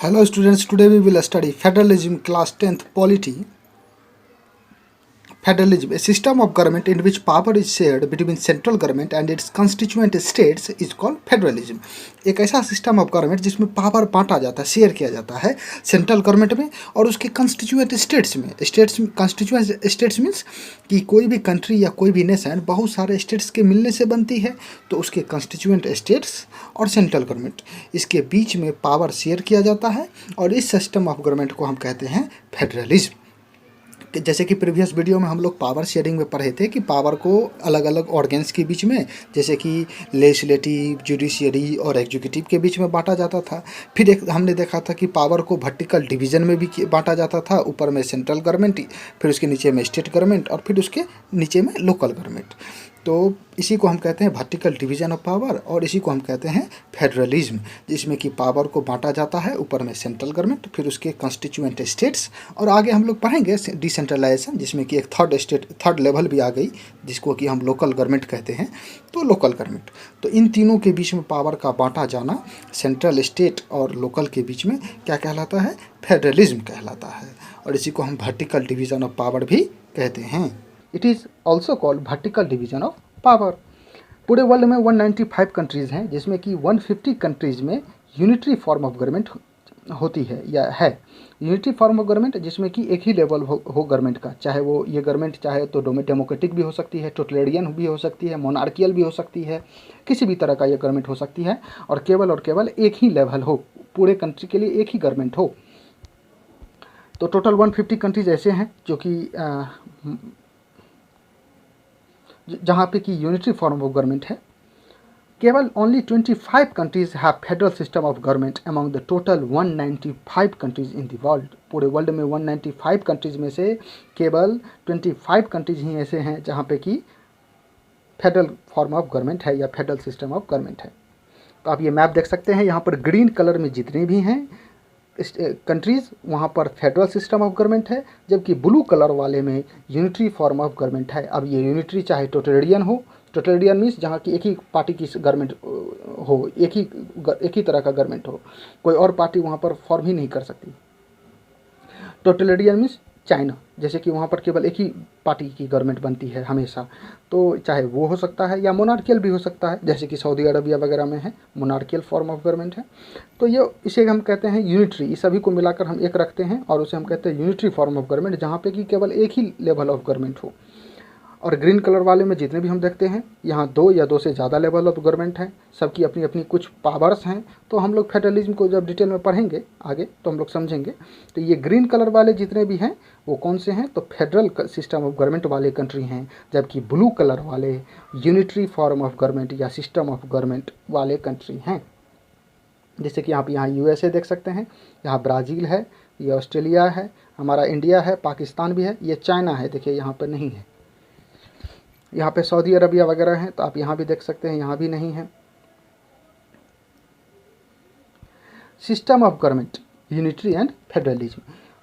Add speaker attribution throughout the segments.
Speaker 1: Hello students, today we will study Federalism class 10th polity. Federalism, a system of government in which power is shared between central government and its constituent states is called federalism. एक ऐसा system of government जिसमें power बांटा जाता है, share किया जाता है central government में और उसके कंस्टिट्यूएंट स्टेट्स में। कंस्टिट्यूएंट स्टेट्स मीन्स कि कोई भी कंट्री या कोई भी नेशन बहुत सारे स्टेट्स के मिलने से बनती है, तो उसके कंस्टिट्यूएंट स्टेट्स और सेंट्रल गवर्नमेंट इसके बीच में पावर शेयर किया जाता है और इस सिस्टम ऑफ गवर्नमेंट को हम कहते हैं फेडरलिज्म। जैसे कि प्रीवियस वीडियो में हम लोग पावर शेयरिंग में पढ़े थे कि पावर को अलग अलग ऑर्गेन्स के बीच में, जैसे कि लेजिस्लेटिव, जुडिशियरी और एग्जीक्यूटिव के बीच में बांटा जाता था। फिर एक हमने देखा था कि पावर को वर्टिकल डिवीज़न में भी बांटा जाता था, ऊपर में सेंट्रल गवर्नमेंट, फिर उसके नीचे में स्टेट गवर्नमेंट और फिर उसके नीचे में लोकल गवर्नमेंट। तो इसी को हम कहते हैं वर्टिकल डिवीज़न ऑफ पावर और इसी को हम कहते हैं फेडरलिज्म, जिसमें कि पावर को बांटा जाता है, ऊपर में सेंट्रल गवर्नमेंट, फिर उसके कॉन्स्टिट्यूएंट स्टेट्स और आगे हम लोग पढ़ेंगे डिसेंट्रलाइजेशन, जिसमें कि एक थर्ड लेवल भी आ गई, जिसको कि हम लोकल गवर्नमेंट कहते हैं। तो लोकल गवर्नमेंट, तो इन तीनों के बीच में पावर का बांटा जाना सेंट्रल, स्टेट और लोकल के बीच में क्या कहलाता है? फेडरलिज्म कहलाता है और इसी को हम वर्टिकल डिवीज़न ऑफ पावर भी कहते हैं। It is also called vertical division of power. पूरे वर्ल्ड में 195 कंट्रीज़ हैं, जिसमें कि 150 कंट्रीज़ में यूनिटरी फॉर्म ऑफ गवर्नमेंट होती है या है। यूनिटरी फॉर्म ऑफ गवर्नमेंट जिसमें कि एक ही लेवल हो गवर्नमेंट का, चाहे वो ये गवर्नमेंट चाहे तो डेमोक्रेटिक भी हो सकती है, टोटलेरियन भी हो सकती है, मोनार्कियल भी हो सकती है, किसी भी तरह का ये गवर्नमेंट हो सकती है और केवल एक ही लेवल हो, पूरे कंट्री के लिए एक ही गवर्नमेंट हो। तो टोटल 150 कंट्रीज़ ऐसे हैं जो कि जहाँ पे कि यूनिटरी फॉर्म ऑफ गवर्नमेंट है। केवल only 25 countries have federal system of government among the total 195 countries in the world. पूरे वर्ल्ड में 195 कंट्रीज में से केवल 25 कंट्रीज ही ऐसे हैं जहाँ पे कि फेडरल फॉर्म ऑफ गवर्नमेंट है या फेडरल सिस्टम ऑफ गवर्नमेंट है। तो आप ये मैप देख सकते हैं, यहाँ पर ग्रीन कलर में जितने भी हैं कंट्रीज़ वहाँ पर फेडरल सिस्टम ऑफ गवर्नमेंट है, जबकि ब्लू कलर वाले में यूनिटरी फॉर्म ऑफ गवर्नमेंट है। अब ये यूनिटरी चाहे टोटलेरियन हो, टोटलेरियन मीन्स जहाँ की एक ही पार्टी की गवर्नमेंट हो, एक ही तरह का गवर्नमेंट हो, कोई और पार्टी वहाँ पर फॉर्म ही नहीं कर सकती। टोटलेरियन मीन्स चाइना, जैसे कि वहाँ पर केवल एक ही पार्टी की गवर्नमेंट बनती है हमेशा, तो चाहे वो हो सकता है या मोनार्कियल भी हो सकता है, जैसे कि सऊदी अरबिया वगैरह में है मोनार्कियल फॉर्म ऑफ गवर्नमेंट है। तो ये इसे हम कहते हैं यूनिटरी, इस सभी को मिलाकर हम एक रखते हैं और उसे हम कहते हैं यूनिटरी फॉर्म ऑफ गवर्नमेंट, जहाँ पे कि केवल एक ही लेवल ऑफ गवर्नमेंट हो। और ग्रीन कलर वाले में जितने भी हम देखते हैं, यहाँ 2 या 2 से ज़्यादा लेवल ऑफ गवर्नमेंट हैं, सबकी अपनी अपनी कुछ पावर्स हैं। तो हम लोग फेडरलिज्म को जब डिटेल में पढ़ेंगे आगे तो हम लोग समझेंगे। तो ये ग्रीन कलर वाले जितने भी हैं वो कौन से हैं? तो फेडरल सिस्टम ऑफ गवर्नमेंट वाले कंट्री हैं, जबकि ब्लू कलर वाले यूनिटरी फॉर्म ऑफ गवर्नमेंट या सिस्टम ऑफ गवर्नमेंट वाले कंट्री हैं। जैसे कि आप यहाँ USA देख सकते हैं, यहाँ ब्राज़ील है, ये ऑस्ट्रेलिया है, हमारा इंडिया है, पाकिस्तान भी है, ये चाइना है, देखिए यहाँ पर नहीं है। यहाँ पे सऊदी अरबिया वगैरह हैं, तो आप यहाँ भी देख सकते हैं, यहाँ भी नहीं है। System of government unitary and federalism,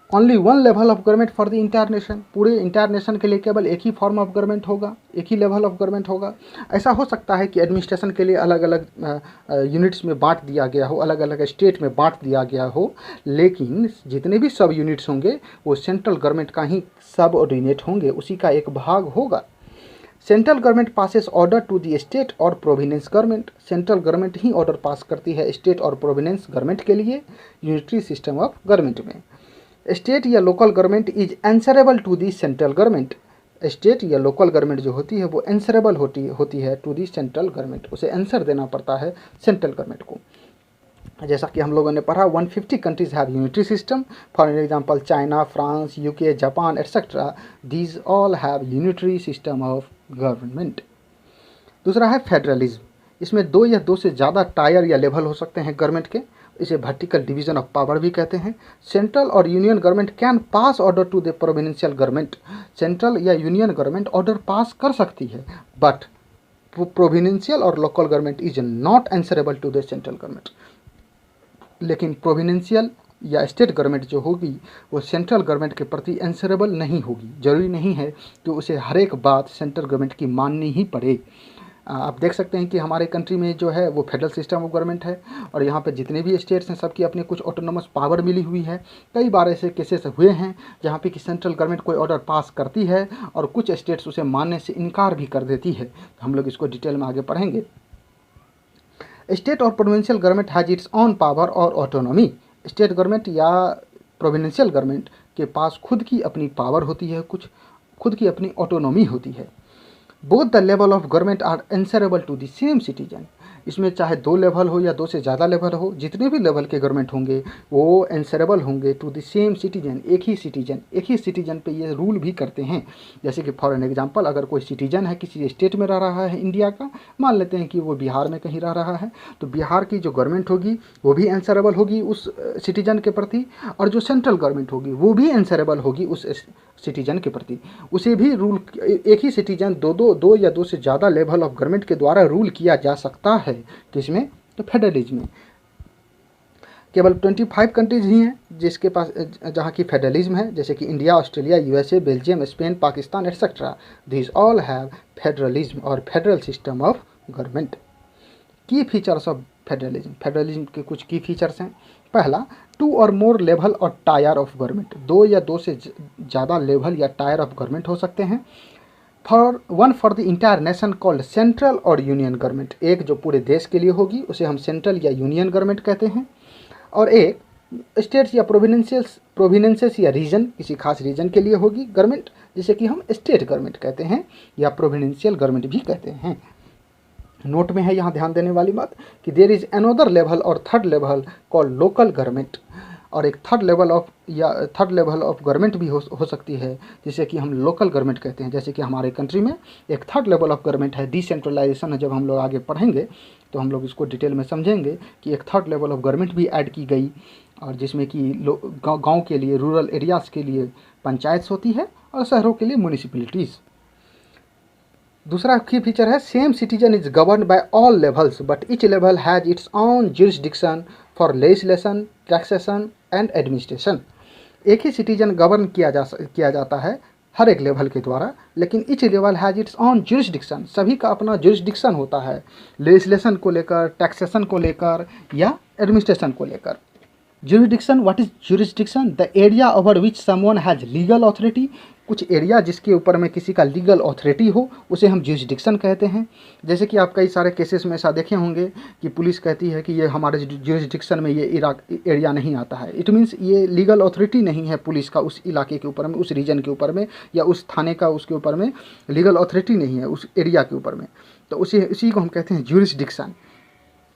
Speaker 1: only one level of government for the entire nation. पूरे इंटायर नेशन के लिए केवल एक ही फॉर्म ऑफ गवर्नमेंट होगा, एक ही लेवल ऑफ गवर्नमेंट होगा। ऐसा हो सकता है कि एडमिनिस्ट्रेशन के लिए अलग अलग यूनिट्स में बांट दिया गया हो, अलग अलग स्टेट में बांट दिया गया हो, लेकिन जितने भी सब यूनिट्स होंगे वो सेंट्रल गवर्नमेंट का ही सब ऑर्डिनेट होंगे, उसी का एक भाग होगा। Central government passes order to the state और प्रोविनेंस गवर्नमेंट। सेंट्रल गवर्नमेंट ही ऑर्डर पास करती है स्टेट और प्रोविनेंस गवर्नमेंट के लिए यूनिटरी सिस्टम ऑफ गवर्नमेंट में। स्टेट या local government is answerable to the central government. State या लोकल गवर्नमेंट जो होती है वो आंसरेबल होती है टू दी सेंट्रल गवर्नमेंट, उसे आंसर देना पड़ता है सेंट्रल गवर्नमेंट को। जैसा कि हम लोगों ने पढ़ा 150 countries have unitary system, for example China, France, UK, Japan etcetera, these all have unitary system of government. दूसरा है फेडरलिज्म, इसमें 2 या 2 से ज़्यादा टायर या लेवल हो सकते हैं गवर्नमेंट के, इसे वर्टिकल डिवीजन ऑफ पावर भी कहते हैं। सेंट्रल और union government can pass order to the provincial government. Central या यूनियन गवर्नमेंट ऑर्डर पास कर सकती है, बट प्रोविंशियल और local government is not answerable to the central government. लेकिन प्रोविंशियल या स्टेट गवर्नमेंट जो होगी वो सेंट्रल गवर्नमेंट के प्रति आंसरेबल नहीं होगी। जरूरी नहीं है कि उसे हर एक बात सेंट्रल गवर्नमेंट की माननी ही पड़े। आप देख सकते हैं कि हमारे कंट्री में जो है वो फेडरल सिस्टम ऑफ गवर्नमेंट है, और यहाँ पे जितने भी स्टेट्स हैं सबकी अपनी कुछ ऑटोनोमस पावर मिली हुई है। कई बार ऐसे केसेस हुए हैं जहाँ पे कि सेंट्रल गवर्नमेंट कोई ऑर्डर पास करती है और कुछ स्टेट्स उसे मानने से इनकार भी कर देती है। हम लोग इसको डिटेल में आगे पढ़ेंगे। स्टेट और provincial government has its on power और ऑटोनॉमी। स्टेट गवर्नमेंट या प्रोविंशियल गवर्नमेंट के पास खुद की अपनी पावर होती है, कुछ खुद की अपनी ऑटोनॉमी होती है। Both the level of government are answerable to the same citizen. इसमें चाहे 2 लेवल हो या 2 से ज़्यादा लेवल हो, जितने भी लेवल के गवर्नमेंट होंगे वो एंसरेबल होंगे टू द सेम सिटीजन, एक ही सिटीजन पे ये रूल भी करते हैं। जैसे कि फॉर एन एग्जांपल, अगर कोई सिटीजन है किसी स्टेट में रह रहा है इंडिया का, मान लेते हैं कि वो बिहार में कहीं रह रहा है, तो बिहार की जो गवर्नमेंट होगी वो भी एंसरेबल होगी उस सिटीजन के प्रति, और जो सेंट्रल गवर्नमेंट होगी वो भी एंसरेबल होगी उस सिटीजन के प्रति। उसे भी रूल, एक ही सिटीजन दो या 2 से ज़्यादा लेवल ऑफ गवर्नमेंट के द्वारा रूल किया जा सकता है। किसमें? तो फेडरलिज्म में। केवल 25 कंट्रीज ही हैं जिसके पास जहाँ की फेडरलिज्म है, जैसे कि India, Australia, USA, Belgium, Spain, Pakistan etcetera. This all have federalism और फेडरल सिस्टम ऑफ गवर्नमेंट। की फीचर्स ऑफ फेडरलिज्म। फेडरलिज्म के कुछ की फीचर्स हैं। पहला, 2 और मोर लेवल और टायर ऑफ गवर्नमेंट। 2 या 2 से ज़्यादा लेवल या टायर ऑफ गवर्नमेंट हो सकते हैं। For the entire nation called central और यूनियन गवर्नमेंट। एक जो पूरे देश के लिए होगी उसे हम सेंट्रल या यूनियन गवर्नमेंट कहते हैं, और एक स्टेट्स या प्रोविनेंसेस या रीजन, किसी खास रीजन के लिए होगी गवर्नमेंट, जिसे कि हम स्टेट गवर्नमेंट कहते हैं या प्रोविनेंशियल गवर्नमेंट भी कहते हैं। नोट में है यहाँ ध्यान देने वाली बात कि देयर इज अनदर लेवल और third level called local government, और एक थर्ड लेवल ऑफ गवर्नमेंट भी हो सकती है जिसे कि हम लोकल गवर्नमेंट कहते हैं। जैसे कि हमारे कंट्री में एक थर्ड लेवल ऑफ गवर्नमेंट है, डिसेंट्रलाइजेशन है। जब हम लोग आगे पढ़ेंगे तो हम लोग इसको डिटेल में समझेंगे कि एक थर्ड लेवल ऑफ गवर्नमेंट भी ऐड की गई, और जिसमें कि गाँव के लिए, रूरल एरियाज़ के लिए पंचायत होती है और शहरों के लिए म्यूनिसिपलिटीज़। दूसरा की फीचर है, same citizen is govern by all levels but each level has its on jurisdiction for legislation, taxation and administration. एक ही सिटीजन गवर्न किया जाता है हर एक लेवल के द्वारा, लेकिन each level has its on jurisdiction. सभी का अपना ज्यूरिसडिक्शन होता है, लेजिस्लेशन को लेकर, टैक्सेशन को लेकर या एडमिनिस्ट्रेशन को लेकर। Jurisdiction, what is jurisdiction? The area over which someone has legal authority। कुछ एरिया जिसके ऊपर में किसी का लीगल अथॉरिटी हो उसे हम ज्यूरिसडिक्शन कहते हैं। जैसे कि आप कई सारे केसेस में ऐसा देखे होंगे कि पुलिस कहती है कि ये हमारे ज्यूरिसडिक्शन में ये एरिया नहीं आता है। इट मीन्स ये लीगल अथॉरिटी नहीं है पुलिस का उस इलाके के ऊपर में, उस रीजन के ऊपर में, या उस थाने का उसके ऊपर में लीगल अथॉरिटी नहीं है उस एरिया के ऊपर में, तो उसी को हम कहते हैं jurisdiction.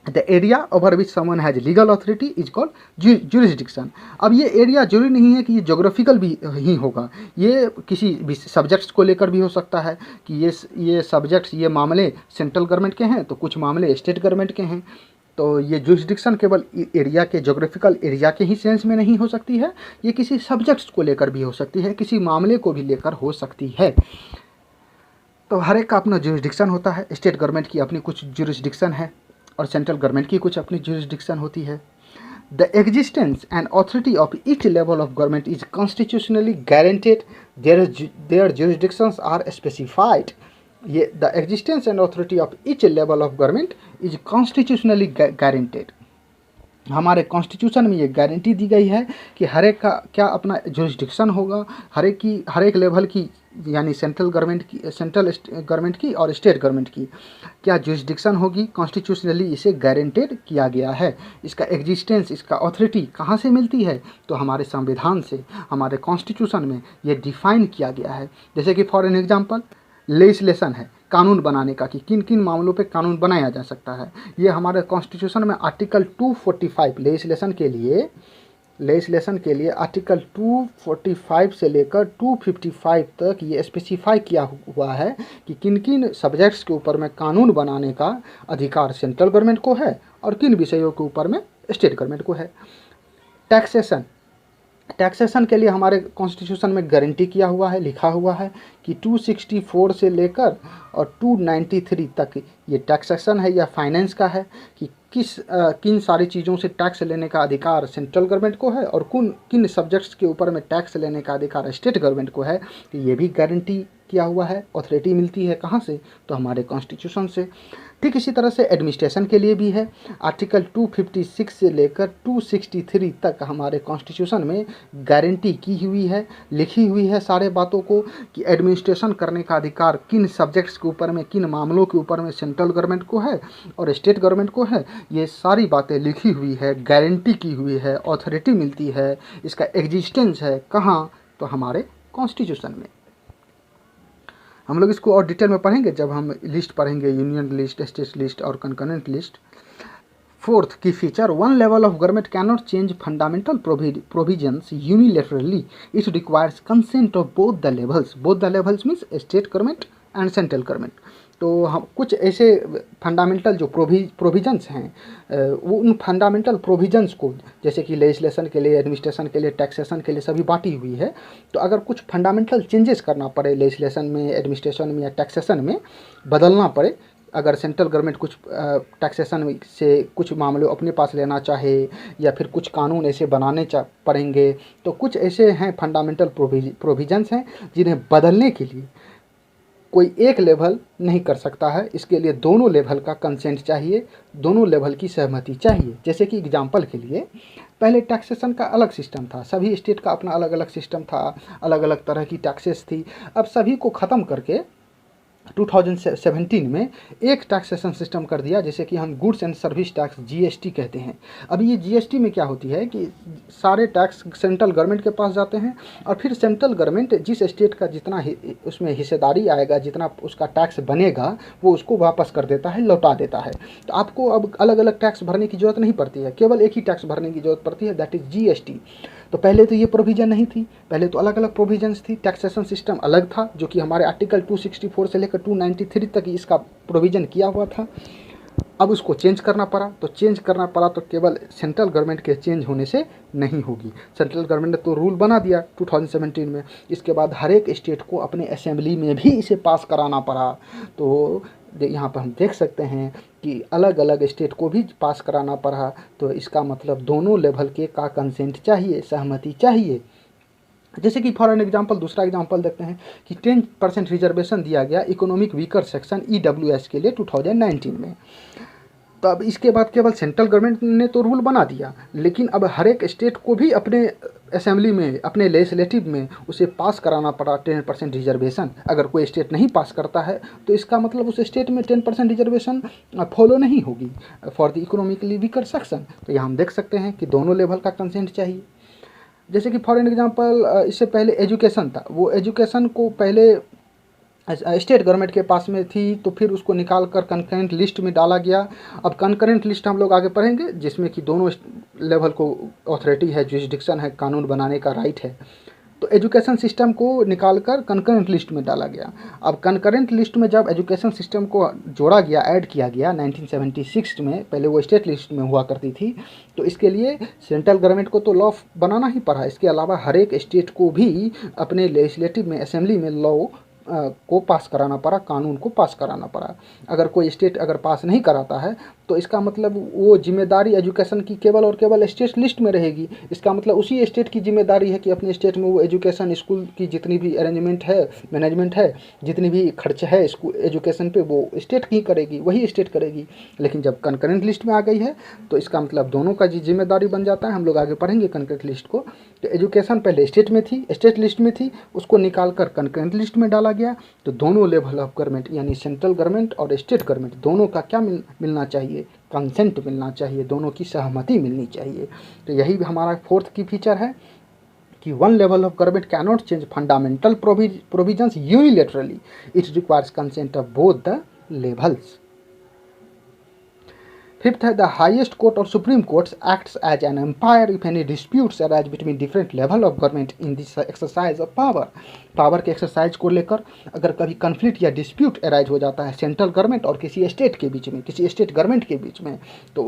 Speaker 1: The area over which someone has legal authority is called jurisdiction. अब ये एरिया जरूरी नहीं है कि ये जोग्राफिकल भी ही होगा, ये किसी भी सब्जेक्ट्स को लेकर भी हो सकता है कि ये सब्जेक्ट्स, ये मामले सेंट्रल गवर्नमेंट के हैं तो कुछ मामले स्टेट गवर्नमेंट के हैं। तो ये ज्यूरिसडिक्शन केवल एरिया के, जोग्राफिकल एरिया के ही सेंस में नहीं हो सकती है, ये किसी सब्जेक्ट्स को लेकर भी हो सकती है, किसी मामले को भी लेकर हो सकती है। तो हर एक का अपना ज्यूरिसडिक्शन होता है। स्टेट गवर्नमेंट की अपनी कुछ ज्यूरिसडिक्शन है और सेंट्रल गवर्नमेंट की कुछ अपनी ज्यूरिसडिक्शन होती है। The existence and authority of each level of government is constitutionally guaranteed, their jurisdictions are specified. ये the existence and authority of each level of government is constitutionally guaranteed. हमारे constitution में ये guarantee दी गई है कि हर एक का क्या अपना ज्यूरिसडिक्शन होगा, हर एक लेवल की, यानी सेंट्रल गवर्नमेंट की और स्टेट गवर्नमेंट की क्या ज्यूरिसडिक्शन होगी, कॉन्स्टिट्यूशनली इसे गारंटेड किया गया है। इसका एग्जिस्टेंस, इसका अथॉरिटी कहाँ से मिलती है? तो हमारे संविधान से, हमारे कॉन्स्टिट्यूशन में ये डिफाइन किया गया है। जैसे कि फॉर एन एग्जांपल लेजिस्लेशन है, कानून बनाने का, कि किन किन मामलों पे कानून बनाया जा सकता है। ये हमारे कॉन्स्टिट्यूशन में आर्टिकल 245 लेजिस्लेशन के लिए आर्टिकल 245 से लेकर 255 तक ये स्पेसिफाई किया हुआ है कि किन किन सब्जेक्ट्स के ऊपर में कानून बनाने का अधिकार सेंट्रल गवर्नमेंट को है और किन विषयों के ऊपर में स्टेट गवर्नमेंट को है। टैक्सेशन के लिए हमारे कॉन्स्टिट्यूशन में गारंटी किया हुआ है, लिखा हुआ है कि 264 से लेकर और 293 तक ये टैक्सेशन है या फाइनेंस का है, कि किन सारी चीज़ों से टैक्स लेने का अधिकार सेंट्रल गवर्नमेंट को है और किन सब्जेक्ट्स के ऊपर में टैक्स लेने का अधिकार स्टेट गवर्नमेंट को है। तो ये भी गारंटी किया हुआ है, ऑथोरिटी मिलती है कहाँ से, तो हमारे कॉन्स्टिट्यूशन से। ठीक इसी तरह से एडमिनिस्ट्रेशन के लिए भी है। आर्टिकल 256 से लेकर 263 तक हमारे कॉन्स्टिट्यूशन में गारंटी की हुई है, लिखी हुई है सारे बातों को, कि एडमिनिस्ट्रेशन करने का अधिकार किन सब्जेक्ट्स के ऊपर में, किन मामलों के ऊपर में सेंट्रल गवर्नमेंट को है और स्टेट गवर्नमेंट को है। ये सारी बातें लिखी हुई है, गारंटी की हुई है, ऑथोरिटी मिलती है, इसका एग्जिस्टेंस है कहाँ, तो हमारे कॉन्स्टिट्यूशन में। हम लोग इसको और डिटेल में पढ़ेंगे जब हम लिस्ट पढ़ेंगे, यूनियन लिस्ट, स्टेट लिस्ट और कंकरेंट लिस्ट। फोर्थ की feature, one level of government can not change fundamental provisions unilaterally, it requires consent of both the levels. Both the levels means state government and central government. तो हम कुछ ऐसे fundamental जो provisions हैं, वो उन fundamental provisions को, जैसे कि लेजिस्लेशन के लिए, एडमिनिस्ट्रेशन के लिए, टैक्सेशन के लिए सभी बांटी हुई है। तो अगर कुछ फंडामेंटल चेंजेस करना पड़े लेजिस्लेशन में, एडमिनिस्ट्रेशन में या टैक्सेशन में बदलना पड़े, अगर सेंट्रल गवर्नमेंट कुछ टैक्सेशन से कुछ मामले अपने पास लेना चाहे या फिर कुछ कानून ऐसे बनाने पड़ेंगे, तो कुछ ऐसे हैं फंडामेंटल प्रोविजंस हैं जिन्हें बदलने के लिए कोई एक लेवल नहीं कर सकता है। इसके लिए दोनों लेवल का कंसेंट चाहिए, दोनों लेवल की सहमति चाहिए। जैसे कि एग्जांपल के लिए, पहले टैक्सेशन का अलग सिस्टम था, सभी स्टेट का अपना अलग अलग सिस्टम था, अलग अलग तरह की टैक्सेस थी। अब सभी को ख़त्म करके 2017 में एक टैक्सेशन सिस्टम कर दिया, जैसे कि हम goods and service tax, GST कहते हैं। अब ये जीएसटी में क्या होती है कि सारे टैक्स सेंट्रल गवर्नमेंट के पास जाते हैं और फिर सेंट्रल गवर्नमेंट जिस स्टेट का जितना उसमें हिस्सेदारी आएगा, जितना उसका टैक्स बनेगा, वो उसको वापस कर देता है, लौटा देता है। तो आपको अब अलग अलग टैक्स भरने की ज़रूरत नहीं पड़ती है, केवल एक ही टैक्स भरने की ज़रूरत पड़ती है, दैट इज़ जीएसटी। तो पहले तो ये प्रोविज़न नहीं थी, पहले तो अलग अलग प्रोविजंस थी, टैक्सेशन सिस्टम अलग था, जो कि हमारे आर्टिकल 264 से लेकर 293 तक इसका प्रोविज़न किया हुआ था। अब उसको चेंज करना पड़ा, तो चेंज करना पड़ा तो केवल सेंट्रल गवर्नमेंट के चेंज होने से नहीं होगी। सेंट्रल गवर्नमेंट ने तो रूल बना दिया 2017 में, इसके बाद हर एक स्टेट को अपने असेंबली में भी इसे पास कराना पड़ा। तो यहाँ पर हम देख सकते हैं कि अलग अलग स्टेट को भी पास कराना पड़ा। तो इसका मतलब दोनों लेवल के का कंसेंट चाहिए, सहमति चाहिए। जैसे कि फॉर एन एग्जांपल, दूसरा एग्जांपल देखते हैं कि 10% रिजर्वेशन दिया गया इकोनॉमिक वीकर सेक्शन EWS के लिए 2019 में। तो अब इसके बाद केवल सेंट्रल गवर्नमेंट ने तो रूल बना दिया, लेकिन अब हर एक स्टेट को भी अपने असेंबली में, अपने लेजिस्लेटिव में उसे पास कराना पड़ा 10% रिजर्वेशन। अगर कोई स्टेट नहीं पास करता है तो इसका मतलब उस स्टेट में 10% रिजर्वेशन फॉलो नहीं होगी for the economically weaker section. तो यहाँ हम देख सकते हैं कि दोनों लेवल का कंसेंट चाहिए। जैसे कि फॉर एन एग्जांपल, इससे पहले एजुकेशन था, वो एजुकेशन को पहले स्टेट गवर्नमेंट के पास में थी, तो फिर उसको निकाल कर कंकरेंट लिस्ट में डाला गया। अब कंकरेंट लिस्ट हम लोग आगे पढ़ेंगे, जिसमें कि दोनों लेवल को ऑथोरिटी है, जुरिसडिक्शन है, कानून बनाने का राइट है। तो एजुकेशन सिस्टम को निकाल कर कंकरेंट लिस्ट में डाला गया। अब कंकरेंट लिस्ट में जब एजुकेशन सिस्टम को जोड़ा गया, ऐड किया गया 1976 में, पहले वो स्टेट लिस्ट में हुआ करती थी, तो इसके लिए सेंट्रल गवर्नमेंट को तो लॉ बनाना ही पड़ा। इसके अलावा हर एक स्टेट को भी अपने लेजिस्लेटिव में, असेंबली में लॉ को पास कराना पड़ा, कानून को पास कराना पड़ा। अगर कोई स्टेट अगर पास नहीं कराता है तो इसका मतलब वो जिम्मेदारी एजुकेशन की केवल और केवल स्टेट लिस्ट में रहेगी। इसका मतलब उसी स्टेट की जिम्मेदारी है कि अपने स्टेट में वो एजुकेशन, स्कूल की जितनी भी अरेंजमेंट है, मैनेजमेंट है, जितनी भी खर्च है स्कूल एजुकेशन पे, वो स्टेट ही करेगी, वही स्टेट करेगी। लेकिन जब कंकरेंट लिस्ट में आ गई है तो इसका मतलब दोनों का जिम्मेदारी बन जाता है। हम लोग आगे पढ़ेंगे कंकरेंट लिस्ट को। तो एजुकेशन पहले स्टेट में थी, स्टेट लिस्ट में थी, उसको निकाल कर कंकरेंट लिस्ट में डाला गया। तो दोनों लेवल ऑफ गवर्नमेंट यानी सेंट्रल गवर्नमेंट और स्टेट गवर्नमेंट दोनों का क्या मिलना चाहिए, कंसेंट मिलना चाहिए, दोनों की सहमति मिलनी चाहिए। तो यही हमारा फोर्थ की फीचर है कि one level of government can not change fundamental provisions unilaterally, it requires consent of both the levels. Fifth है, द हाईएस्ट कोर्ट और supreme courts acts as an umpire if any disputes arise between different level of government in this exercise of power. Power के exercise को लेकर अगर कभी conflict या dispute arise हो जाता है सेंट्रल गवर्नमेंट और किसी स्टेट के बीच में, किसी स्टेट गवर्नमेंट के बीच में, तो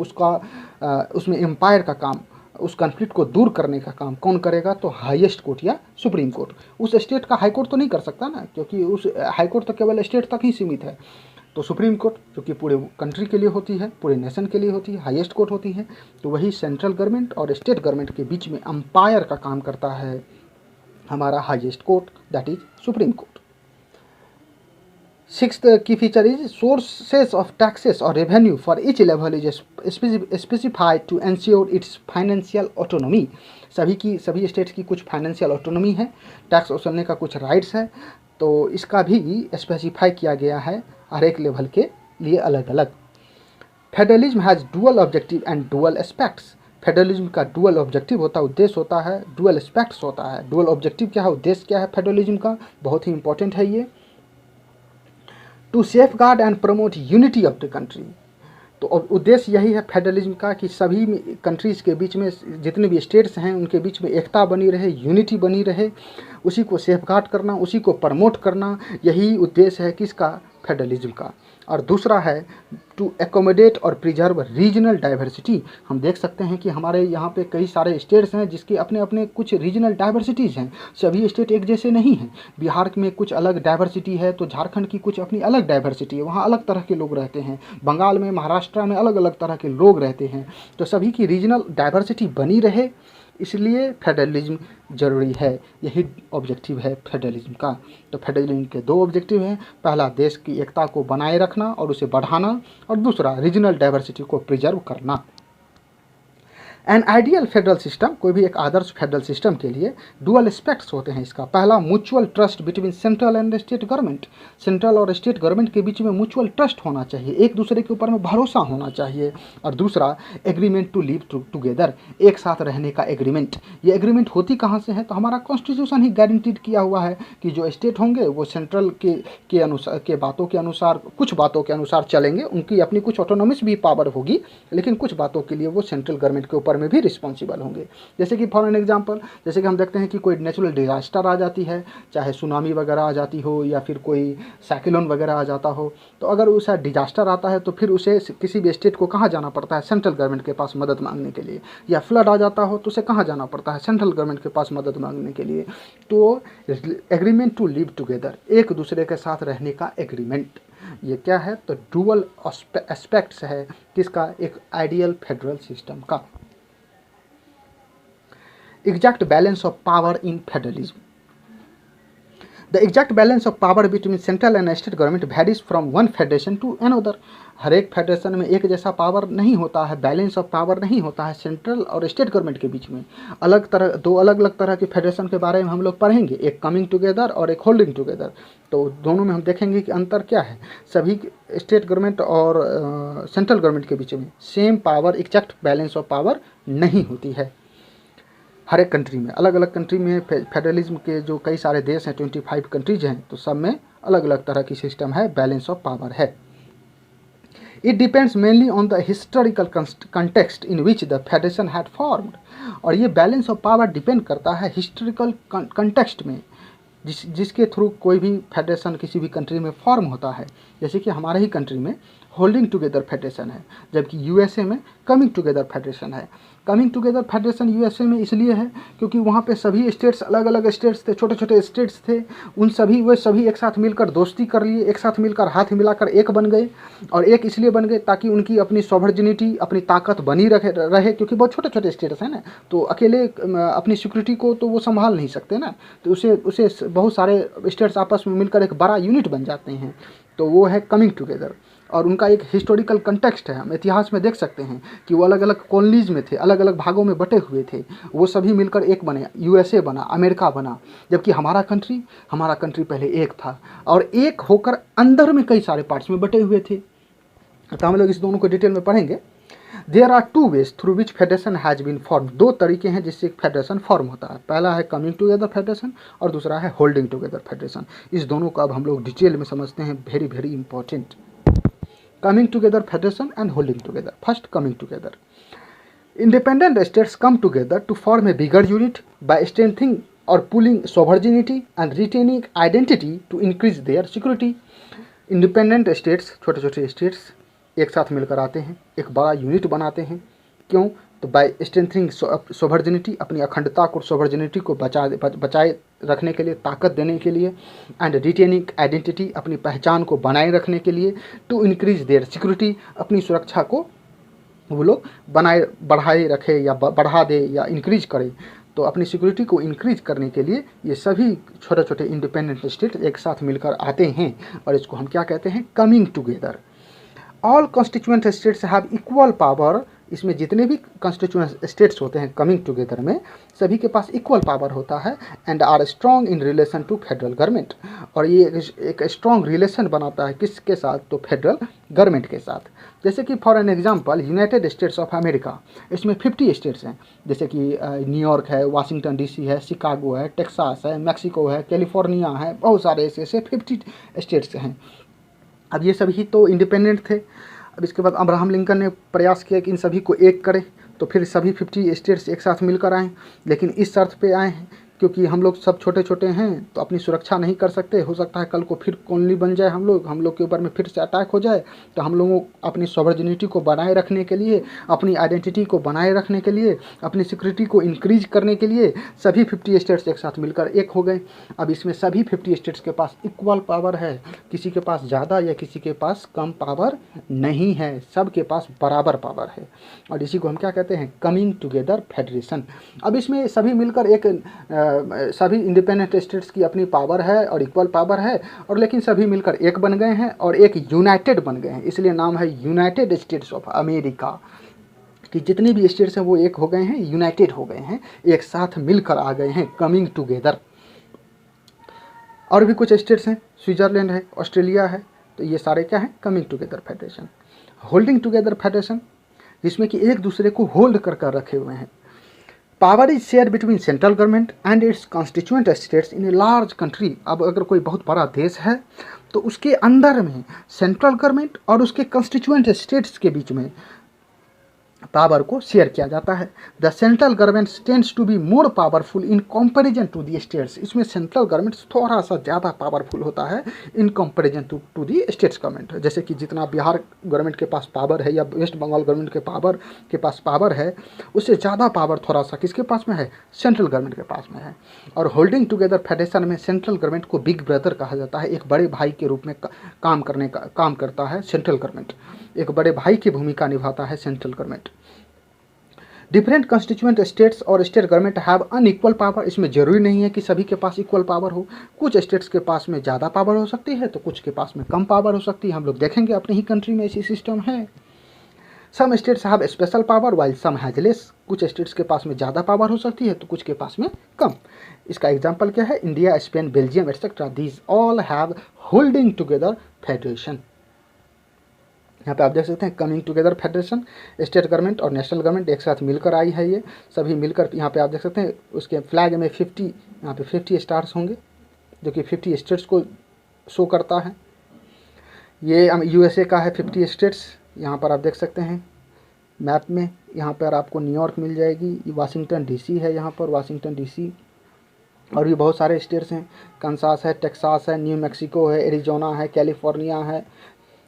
Speaker 1: उसमें एम्पायर का काम, उस कन्फ्लिक्ट को दूर करने का काम कौन करेगा, तो हाईएस्ट कोर्ट या सुप्रीम कोर्ट। उस स्टेट का हाई कोर्ट तो नहीं कर सकता ना, क्योंकि उस हाई कोर्ट तो केवल स्टेट तक ही सीमित है। तो सुप्रीम कोर्ट जो कि पूरे कंट्री के लिए होती है, पूरे नेशन के लिए होती है, हाईएस्ट कोर्ट होती है। तो वही सेंट्रल गवर्नमेंट और स्टेट गवर्नमेंट के बीच में अंपायर का काम करता है हमारा highest court, that is supreme court. Sixth key feature is sources of taxes or revenue for each level is specified to ensure its financial autonomy. सभी स्टेट्स की कुछ फाइनेंशियल ऑटोनॉमी है, टैक्स वसूलने का कुछ राइट्स है, तो इसका भी स्पेसिफाई किया गया है हर एक लेवल के लिए अलग अलग। Federalism has dual objective and dual aspects. Federalism का डुअल ऑब्जेक्टिव होता है, उद्देश्य होता है, डुअल एस्पेक्ट्स होता है। डुअल ऑब्जेक्टिव क्या है, उद्देश्य क्या है फेडरलिज्म का, बहुत ही इंपॉर्टेंट है ये। To safeguard and promote unity of the country, तो उद्देश्य यही है फेडरलिज्म का कि सभी कंट्रीज़ के बीच में, जितने भी स्टेट्स हैं उनके बीच में एकता बनी रहे, यूनिटी बनी रहे, उसी को सेफ गार्ड करना, उसी को प्रमोट करना, यही उद्देश्य है किसका, फेडरलिज्म का। और दूसरा है टू एकोमोडेट और प्रिजर्व रीजनल डाइवर्सिटी। हम देख सकते हैं कि हमारे यहाँ पे कई सारे स्टेट्स हैं जिसके अपने अपने कुछ रीजनल डाइवर्सिटीज़ हैं, सभी स्टेट एक जैसे नहीं हैं। बिहार में कुछ अलग डाइवर्सिटी है, तो झारखंड की कुछ अपनी अलग डाइवर्सिटी है, वहाँ अलग तरह के लोग रहते हैं। बंगाल में, महाराष्ट्र में अलग अलग तरह के लोग रहते हैं, तो सभी की रीजनल डाइवर्सिटी बनी रहे, इसलिए फेडरलिज्म ज़रूरी है। यही ऑब्जेक्टिव है फेडरलिज्म का। तो फेडरलिज्म के दो ऑब्जेक्टिव हैं, पहला देश की एकता को बनाए रखना और उसे बढ़ाना, और दूसरा रीजनल डाइवर्सिटी को प्रिजर्व करना। एन आइडियल फेडरल सिस्टम, कोई भी एक आदर्श फेडरल सिस्टम के लिए डुअल एस्पेक्ट्स होते हैं इसका। पहला, mutual trust between central and state government. Central और स्टेट गवर्नमेंट के बीच में म्यूचुअल ट्रस्ट होना चाहिए, एक दूसरे के ऊपर में भरोसा होना चाहिए। और दूसरा, एग्रीमेंट टू लिव टुगेदर, एक साथ रहने का एग्रीमेंट। ये एग्रीमेंट होती कहाँ से है, तो हमारा कॉन्स्टिट्यूशन ही गारंटीड किया हुआ है कि जो स्टेट होंगे वो सेंट्रल के अनुसार, के बातों के अनुसार, कुछ बातों के अनुसार चलेंगे, उनकी अपनी कुछ ऑटोनॉमस भी पावर होगी, लेकिन कुछ बातों के लिए वो सेंट्रल गवर्नमेंट के ऊपर में भी रिस्पॉन्सिबल होंगे। जैसे कि फॉर एन एग्जांपल, जैसे कि हम देखते हैं कि कोई नेचुरल डिजास्टर आ जाती है, चाहे सुनामी वगैरह आ जाती हो या फिर कोई साइक्लोन वगैरह आ जाता हो, तो अगर उसे डिजास्टर आता है तो फिर उसे किसी भी स्टेट को कहाँ जाना पड़ता है, सेंट्रल गवर्नमेंट के पास मदद मांगने के लिए। या फ्लड आ जाता हो तो उसे कहाँ जाना पड़ता है, सेंट्रल गवर्नमेंट के पास मदद मांगने के लिए। तो एग्रीमेंट टू लिव टुगेदर, एक दूसरे के साथ रहने का एग्रीमेंट, ये क्या है, तो डुअल एस्पेक्ट्स है किसका, एक आइडियल फेडरल सिस्टम का। Exact balance of power in federalism. The exact balance of power between central and state government varies from one federation to another. हर एक फेडरेशन में एक जैसा पावर नहीं होता है, बैलेंस ऑफ पावर नहीं होता है सेंट्रल और स्टेट गवर्नमेंट के बीच में। दो अलग अलग तरह के फेडरेशन के बारे में हम लोग पढ़ेंगे, एक कमिंग टुगेदर और एक होल्डिंग टुगेदर। तो दोनों में हम देखेंगे कि अंतर क्या है। सभी स्टेट गवर्नमेंट और सेंट्रल गवर्नमेंट के बीच में same power, exact balance of power नहीं होती है। हर एक कंट्री में, अलग अलग कंट्री में फेडरलिज्म के जो कई सारे देश हैं, 25 कंट्रीज हैं, तो सब में अलग अलग तरह की सिस्टम है, बैलेंस ऑफ पावर है। It depends mainly on the historical context in which the federation had formed. और ये बैलेंस ऑफ पावर डिपेंड करता है हिस्टोरिकल कंटेक्स्ट में, जिसके थ्रू कोई भी फेडरेशन किसी भी कंट्री में फॉर्म होता है। जैसे कि हमारे ही कंट्री में होल्डिंग टुगेदर फेडरेशन है, जबकि यूएसए में कमिंग टुगेदर फेडरेशन है। कमिंग टुगेदर फेडरेशन यूएसए में इसलिए है क्योंकि वहाँ पे सभी स्टेट्स, अलग अलग स्टेट्स थे, छोटे छोटे स्टेट्स थे, वे सभी एक साथ मिलकर दोस्ती कर लिए, एक साथ मिलकर हाथ मिलाकर एक बन गए। और एक इसलिए बन गए ताकि उनकी अपनी सॉवरेनिटी, अपनी ताकत बनी रहे, क्योंकि बहुत छोटे छोटे स्टेट्स हैं ना, तो अकेले अपनी सिक्योरिटी को तो वो संभाल नहीं सकते ना, तो उसे बहुत सारे स्टेट्स आपस में मिलकर एक बड़ा यूनिट बन जाते हैं, तो वो है कमिंग टुगेदर। और उनका एक हिस्टोरिकल कंटेक्स्ट है, हम इतिहास में देख सकते हैं कि वो अलग अलग कॉलोनीज में थे, अलग अलग भागों में बटे हुए थे, वो सभी मिलकर एक बने, यूएसए बना, अमेरिका बना। जबकि हमारा कंट्री पहले एक था और एक होकर अंदर में कई सारे पार्ट्स में बटे हुए थे। तो हम लोग इस दोनों को डिटेल में पढ़ेंगे। There are two ways through which federation has been form. दो तरीके हैं जिससे फेडरेशन फॉर्म होता है, पहला है कमिंग टुगेदर फेडरेशन और दूसरा है होल्डिंग टुगेदर फेडरेशन। इस दोनों को अब हम लोग डिटेल में समझते हैं, very very important. Coming together federation and holding together. First, coming together. Independent states come together to form a bigger unit by strengthening or pooling sovereignty and retaining identity to increase their security. Independent states, छोटे छोटे states एक साथ मिलकर आते हैं, एक बड़ा unit बनाते हैं। क्यों? तो बाय स्ट्रेंथनिंग सोवर्जिनिटी, अपनी अखंडता को, सोवर्जिनिटी को बचाए रखने के लिए, ताकत देने के लिए, एंड रिटेनिंग आइडेंटिटी, अपनी पहचान को बनाए रखने के लिए, टू इंक्रीज देयर सिक्योरिटी, अपनी सुरक्षा को वो लोग बढ़ाए रखे या बढ़ा दे या इंक्रीज करे, तो अपनी सिक्योरिटी को इंक्रीज करने के लिए ये सभी छोटे छोटे इंडिपेंडेंट स्टेट एक साथ मिलकर आते हैं और इसको हम क्या कहते हैं, coming together. All constituent states have equal power, इसमें जितने भी कॉन्स्टिट्यूएंट स्टेट्स होते हैं कमिंग टुगेदर में, सभी के पास इक्वल पावर होता है and are strong in relation to federal government, और ये एक स्ट्रॉन्ग रिलेशन बनाता है किसके साथ, तो फेडरल गवर्नमेंट के साथ। जैसे कि for an example United states of America, इसमें 50 स्टेट्स हैं, जैसे कि न्यूयॉर्क है, वाशिंगटन डीसी है, शिकागो है, टेक्सास है, मैक्सिको है, कैलिफोर्निया है, बहुत सारे ऐसे 50 स्टेट्स हैं। अब ये सभी तो इंडिपेंडेंट थे। अब इसके बाद अब्राहम लिंकन ने प्रयास किया कि इन सभी को एक करे, तो फिर सभी 50 स्टेट्स एक साथ मिलकर आए, लेकिन इस शर्त पे आए हैं क्योंकि हम लोग सब छोटे छोटे हैं तो अपनी सुरक्षा नहीं कर सकते, हो सकता है कल को फिर कॉलोनी बन जाए, हम लोग के ऊपर में फिर से अटैक हो जाए, तो हम लोगों अपनी सॉवरेनिटी को बनाए रखने के लिए, अपनी आइडेंटिटी को बनाए रखने के लिए, अपनी सिक्योरिटी को इंक्रीज करने के लिए सभी 50 स्टेट्स एक साथ मिलकर एक हो गए। अब इसमें सभी 50 स्टेट्स के पास इक्वल पावर है, किसी के पास ज़्यादा या किसी के पास कम पावर नहीं है, सब के पास बराबर पावर है, और इसी को हम क्या कहते हैं, कमिंग टुगेदर फेडरेशन। अब इसमें सभी मिलकर सभी इंडिपेंडेंट स्टेट्स की अपनी पावर है और इक्वल पावर है, और लेकिन सभी मिलकर एक बन गए हैं और एक यूनाइटेड बन गए हैं, इसलिए नाम है यूनाइटेड स्टेट्स ऑफ अमेरिका, कि जितने भी स्टेट्स हैं वो एक हो गए हैं, यूनाइटेड हो गए हैं, एक साथ मिलकर आ गए हैं, कमिंग टुगेदर। और भी कुछ स्टेट्स हैं, स्विट्जरलैंड है, ऑस्ट्रेलिया है, तो ये सारे क्या हैं, coming together federation. Holding together federation, जिसमें कि एक दूसरे को होल्ड कर रखे हुए हैं। Power is share between central government and it's constituent states in a large country. अब अगर कोई बहुत बड़ा देश है तो उसके अंदर में सेंट्रल गवर्नमेंट और उसके कॉन्स्टिट्यूएंट स्टेट्स के बीच में पावर को शेयर किया जाता है। The central government tends to be more powerful in comparison to the states. इसमें सेंट्रल गवर्नमेंट थोड़ा सा ज़्यादा पावरफुल होता है in comparison to the states government. जैसे कि जितना बिहार गवर्नमेंट के पास पावर है या वेस्ट बंगाल गवर्नमेंट के पास पावर है, उससे ज़्यादा पावर थोड़ा सा किसके पास में है, सेंट्रल गवर्नमेंट के पास में है। और होल्डिंग टुगेदर फेडरेशन में सेंट्रल गवर्नमेंट को बिग ब्रदर कहा जाता है, एक बड़े भाई के रूप में काम करता है सेंट्रल गवर्नमेंट, एक बड़े भाई की भूमिका निभाता है central government. Different constituent states और state government have unequal power. इसमें जरूरी नहीं है कि सभी के पास इक्वल पावर हो, कुछ स्टेट्स के पास में ज़्यादा पावर हो सकती है तो कुछ के पास में कम पावर हो सकती है। हम लोग देखेंगे अपनी ही कंट्री में ऐसी सिस्टम है। Some states have special power while some has less. कुछ स्टेट्स के पास में ज़्यादा पावर हो सकती है तो कुछ के पास में कम। इसका एग्जाम्पल क्या है, India, Spain, Belgium etcetera, these all have holding together federation. यहाँ पे आप देख सकते हैं coming together federation, state government और नेशनल गवर्नमेंट एक साथ मिलकर आई है। ये सभी मिलकर, यहाँ पे आप देख सकते हैं उसके फ्लैग में 50, यहाँ पे 50 स्टार्स होंगे जो कि 50 स्टेट्स को शो करता है। ये यूएसए का है 50 स्टेट्स, यहाँ पर आप देख सकते हैं मैप में। यहाँ पर आपको न्यूयॉर्क मिल जाएगी, वाशिंगटन डीसी है, यहाँ पर वाशिंगटन डीसी, और भी बहुत सारे स्टेट्स हैं, कंसास है, टेक्सास है, न्यू मैक्सिको है, एरिजोना है, कैलिफोर्निया है,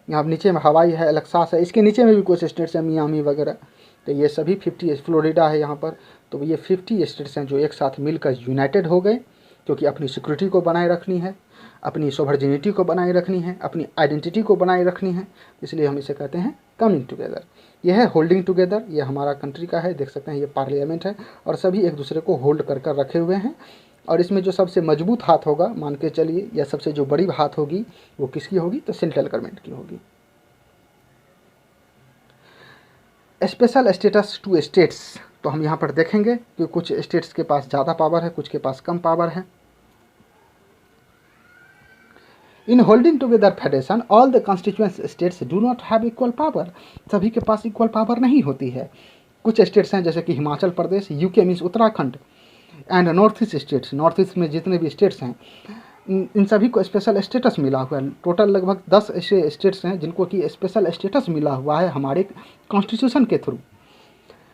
Speaker 1: यहाँ नीचे में हवाई है, अलेक्सास है, इसके नीचे में भी कुछ स्टेट्स हैं, मियामी वगैरह। तो ये सभी 50, फ्लोरिडा है यहाँ पर। तो ये 50 स्टेट्स हैं जो एक साथ मिलकर यूनाइटेड हो गए, क्योंकि अपनी सिक्योरिटी को बनाए रखनी है, अपनी सोवरेनिटी को बनाए रखनी है, अपनी आइडेंटिटी को बनाए रखनी है, इसलिए हम इसे कहते हैं कमिंग टुगेदर। यह है होल्डिंग टुगेदर, ये हमारा कंट्री का है, देख सकते हैं ये पार्लियामेंट है और सभी एक दूसरे को होल्ड कर रखे हुए हैं। और इसमें जो सबसे मजबूत हाथ होगा, मान के चलिए, या सबसे जो बड़ी हाथ होगी वो किसकी होगी, तो सेंट्रल गवर्नमेंट की होगी। स्पेशल स्टेटस टू स्टेट्स, तो हम यहाँ पर देखेंगे कि कुछ स्टेट्स के पास ज़्यादा पावर है, कुछ के पास कम पावर है। In holding together federation all the constituent states do not have equal power. सभी के पास इक्वल पावर नहीं होती है। कुछ स्टेट्स हैं जैसे कि Himachal Pradesh, UK means Uttarakhand, and north east states, north east में जितने भी स्टेट्स हैं इन सभी को स्पेशल स्टेटस मिला हुआ है। टोटल लगभग 10 ऐसे स्टेट्स हैं जिनको कि स्पेशल स्टेटस मिला हुआ है हमारे कॉन्स्टिट्यूशन के थ्रू।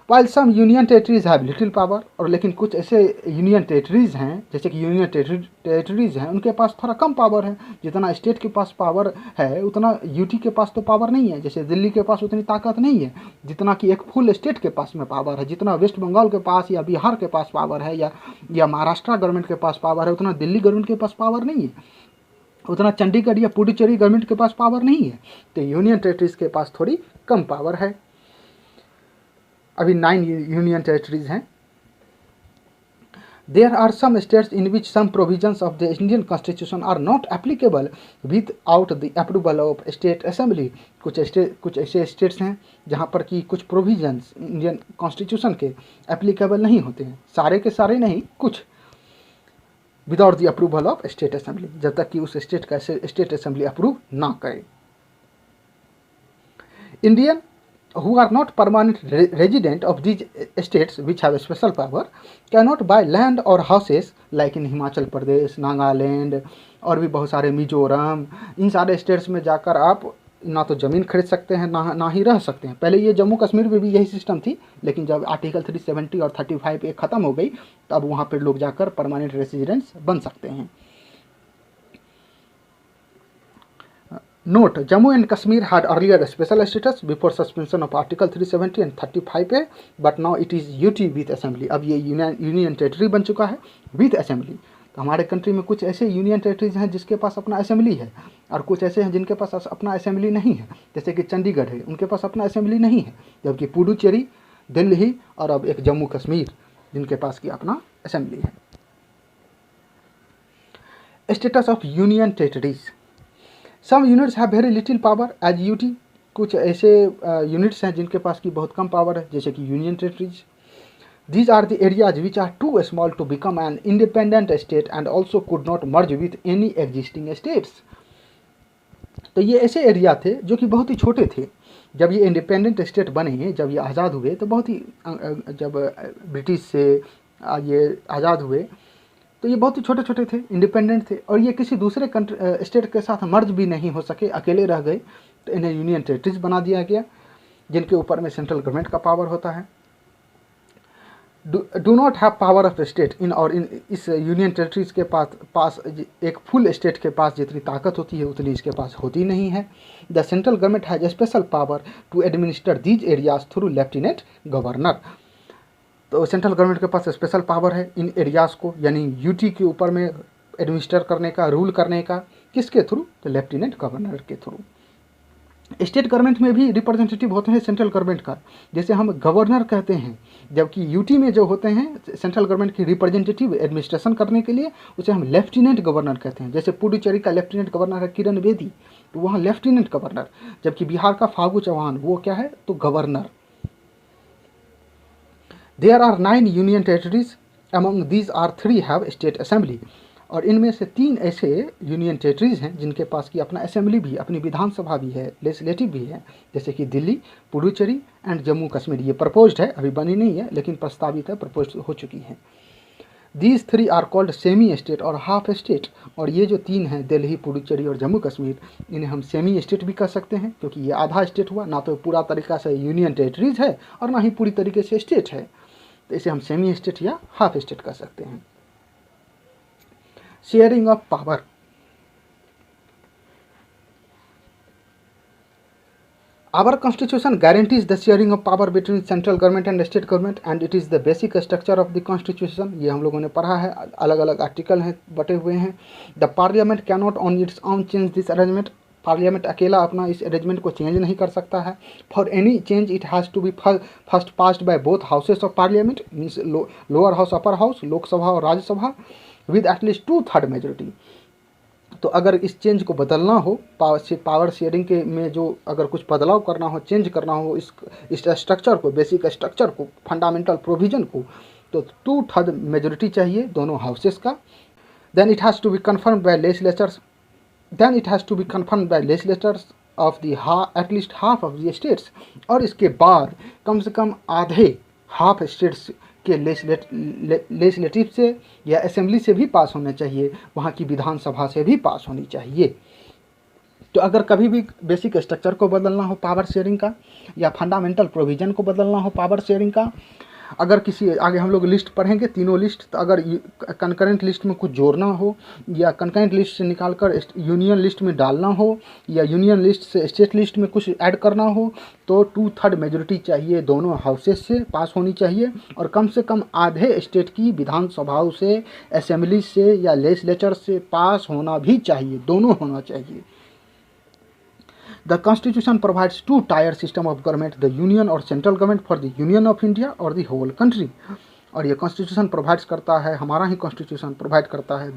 Speaker 1: While some union territories have little power, और लेकिन कुछ ऐसे यूनियन टेरिटरीज हैं जैसे कि यूनियन टेरिटरीज हैं उनके पास थोड़ा कम पावर है। जितना स्टेट के पास पावर है उतना यूटी के पास तो पावर नहीं है, जैसे दिल्ली के पास उतनी ताकत नहीं है जितना कि एक फुल स्टेट के पास में पावर है। जितना वेस्ट बंगाल के पास या बिहार के पास पावर है या महाराष्ट्र गवर्नमेंट के पास पावर है, उतना दिल्ली गवर्नमेंट के पास पावर नहीं है, उतना चंडीगढ़ या पुडुचेरी गवर्नमेंट के पास पावर नहीं है। तो यूनियन टेरिटरीज के पास थोड़ी कम पावर है। अभी 9 यूनियन टेरिटरीज हैं There are some states in which some provisions of the Indian Constitution are not applicable without the approval of State Assembly. कुछ ऐसे स्टेट्स हैं जहाँ पर कि कुछ प्रोविजंस इंडियन कॉन्स्टिट्यूशन के एप्लीकेबल नहीं होते हैं, सारे के सारे नहीं, कुछ without the approval of state assembly, जब तक कि उस स्टेट का स्टेट असेंबली अप्रूव ना करे. Indian who are not permanent resident of these states which have a special power cannot buy land or houses like in Himachal Pradesh, Nagaland और भी बहुत सारे, मिजोरम, इन सारे स्टेट्स में जाकर आप ना तो ज़मीन खरीद सकते हैं ना ही रह सकते हैं. पहले ये जम्मू कश्मीर में भी यही सिस्टम थी, लेकिन जब आर्टिकल 370 और 35 एक ख़त्म हो गई तो अब वहाँ पर लोग जाकर परमानेंट रेसिडेंट्स बन सकते हैं. Note: Jammu and Kashmir had earlier a special status before suspension of Article 370 and 35A, but now it is UT with Assembly. अब ये यूनियन टेरिटरी बन चुका है विथ असेंबली. तो हमारे कंट्री में कुछ ऐसे यूनियन टेरिटरीज हैं जिसके पास अपना असेंबली है, और कुछ ऐसे हैं जिनके पास अपना असेंबली नहीं है. जैसे कि चंडीगढ़ है, उनके पास अपना असेंबली नहीं है, जबकि पुडुचेरी, दिल्ली और अब एक जम्मू कश्मीर जिनके पास की अपना असेंबली है. Status of union territories. Some units have very little power as UT. कुछ ऐसे यूनिट्स हैं जिनके पास की बहुत कम पावर है, जैसे कि union territories. These are the areas which are too small to become an independent state and also could not merge with any existing states. तो ये ऐसे एरिया थे जो कि बहुत ही छोटे थे. जब ये इंडिपेंडेंट स्टेट बने, जब ये आज़ाद हुए, तो बहुत ही जब ब्रिटिश से ये आज़ाद हुए तो ये बहुत ही छोटे छोटे थे, इंडिपेंडेंट थे, और ये किसी दूसरे स्टेट के साथ मर्ज भी नहीं हो सके, अकेले रह गए. तो इन्हें यूनियन टेरिटरीज बना दिया गया, जिनके ऊपर में सेंट्रल गवर्नमेंट का पावर होता है. Do not have power of state in, और इन इस यूनियन टेरिटरीज के पास एक फुल स्टेट के पास जितनी ताकत होती है उतनी इसके पास होती नहीं है. The central government has special power to administer these areas through lieutenant governor. तो सेंट्रल गवर्नमेंट के पास स्पेशल पावर है इन एरियाज़ को, यानी यूटी के ऊपर में एडमिनिस्टर करने का, रूल करने का. किसके थ्रू? तो लेफ्टिनेंट गवर्नर के थ्रू. स्टेट गवर्नमेंट में भी रिप्रेजेंटेटिव होते हैं सेंट्रल गवर्नमेंट का, जैसे हम गवर्नर कहते हैं, जबकि यूटी में जो होते हैं सेंट्रल गवर्नमेंट की रिप्रेजेंटेटिव एडमिनिस्ट्रेशन करने के लिए, उसे हम लेफ्टिनेंट गवर्नर कहते हैं. जैसे पुडुचेरी का लेफ्टिनेंट गवर्नर है किरण बेदी, तो वहाँ लेफ्टिनेंट गवर्नर. जबकि बिहार का फागू चौहान, वो क्या है? तो governor. There are 9 union territories. Among these are 3 have state assembly. और इनमें से 3 ऐसे यूनियन टेरिटरीज हैं जिनके पास की अपना असेंबली भी, अपनी विधानसभा भी है, लेजिस्लेटिव भी है, जैसे कि दिल्ली, पुडुचेरी एंड जम्मू कश्मीर. ये प्रपोज्ड है, अभी बनी नहीं है, लेकिन प्रस्तावित है, प्रपोज्ड हो चुकी है. These 3 are called semi state और हाफ स्टेट. और ये जो 3 हैं, दिल्ली, पुडुचेरी और जम्मू कश्मीर, इन्हें हम सेमी स्टेट भी कह सकते हैं, क्योंकि ये आधा स्टेट हुआ, ना तो पूरा तरीका से यूनियन टेरिटरीज है और ना ही पूरी तरीके से स्टेट है. तो इसे हम सेमी स्टेट या हाफ स्टेट कह सकते हैं. Sharing of power. Our constitution guarantees the sharing of power between central government and state government and it is the basic structure of the constitution. ये हम लोगों ने पढ़ा है, अलग अलग आर्टिकल हैं, बटे हुए हैं. The parliament cannot on its own change this arrangement. Parliament अकेला अपना इस अरेंजमेंट को चेंज नहीं कर सकता है. For any change it has to be first passed by both houses of parliament, means lower house, upper house, Lok Sabha और Rajya Sabha, with at least 2/3 majority. तो अगर इस चेंज को बदलना हो, पावर शेयरिंग के में जो अगर कुछ बदलाव करना हो, चेंज करना हो इस स्ट्रक्चर को, बेसिक स्ट्रक्चर को, फंडामेंटल प्रोविजन को, तो 2/3 मेजोरिटी चाहिए दोनों हाउसेस का. Then it has to be confirmed by legislatures. Then it has to be confirmed by legislators of the at least half of the states. और इसके बाद कम से कम आधे हाफ स्टेट्स के लेजिस्लेटिव से या असेंबली से भी पास होना चाहिए, वहाँ की विधानसभा से भी पास होनी चाहिए. तो अगर कभी भी बेसिक स्ट्रक्चर को बदलना हो पावर शेयरिंग का, या फंडामेंटल प्रोविज़न को बदलना हो पावर शेयरिंग का, अगर किसी आगे हम लोग लिस्ट पढ़ेंगे तीनों लिस्ट, तो अगर कंकरेंट लिस्ट में कुछ जोड़ना हो या कंकरेंट लिस्ट से निकालकर यूनियन लिस्ट में डालना हो या यूनियन लिस्ट से स्टेट लिस्ट में कुछ ऐड करना हो, तो 2/3 मेजोरिटी चाहिए, दोनों हाउसेस से पास होनी चाहिए और कम से कम आधे स्टेट की विधानसभाओं से, असेंबली से या लेजिस्लेचर से पास होना भी चाहिए, दोनों होना चाहिए. The Constitution provides 2-tier system of government, the union or central government for the Union of India or the whole country. और ये कॉन्स्टिट्यूशन प्रोवाइड्स करता है, हमारा ही कॉन्स्टिट्यूशन प्रोवाइड करता है